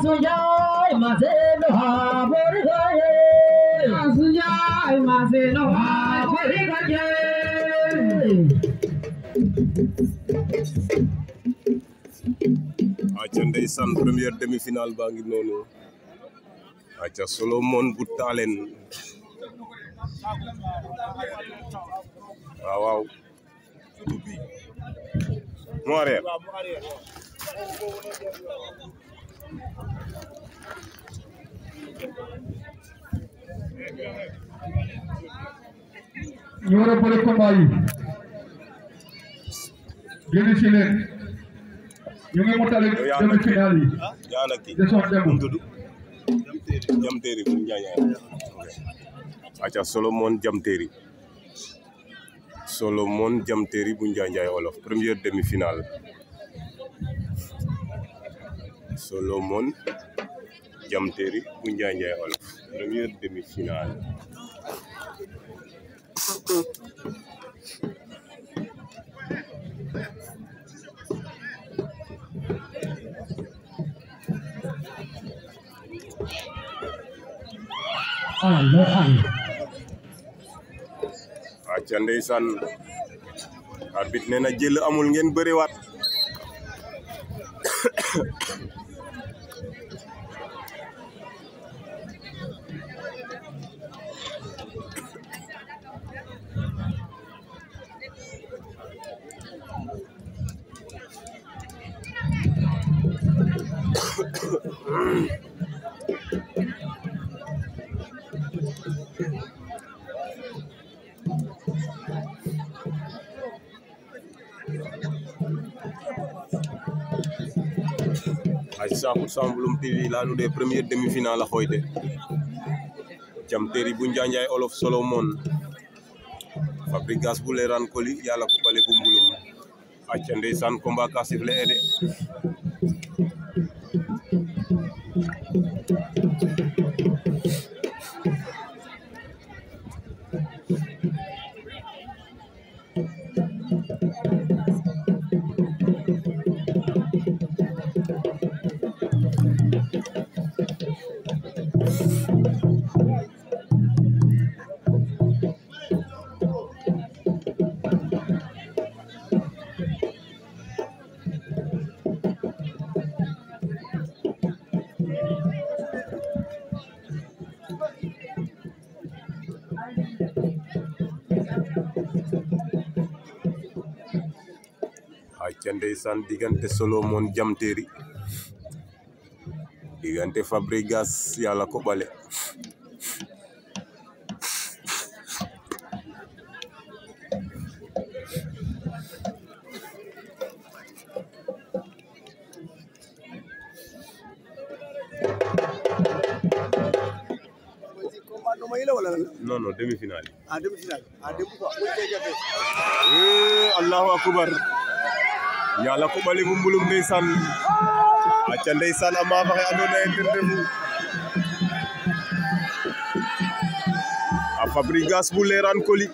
Asunjay Maseno Haborigaye Asunjay Maseno Haborigaye aca ndeysaan première demi-finale baa ngi noonu aca Solomon bu Talen waaw mu arrière ñu war a bëre combat yi génn ci leen ñu ngi motali demi-finale yi yaana ki desoon dem tudd Jamteeri bu Njaañaay aca Solomon Jamteeri bu Njaañaay Wolof première demi-finale Solomon Jamteeri bu Njaañaay Wolof première demi-finale aca ndeysaan arbitre nee na jël amul ngeen bëriwaat Aïssa pour Sambulum TV la nu de première demi-finale a xoyte Jamteeri bu Njaañaay Olof Solomon Fabregas bu Leran Koli yàlla ko bale bu mbulum acca ndeysaan combat ka sifle e de acca ndeysaan diggante Solomon Jamteeri diggante Fabregas yàlla ko bale non demi-finale Allahu akbar yàlla ko bale bu mbulum ndeysaan acca ndeysaan ama faxe andoona yee ten refu a Fabregas bu Leran Koli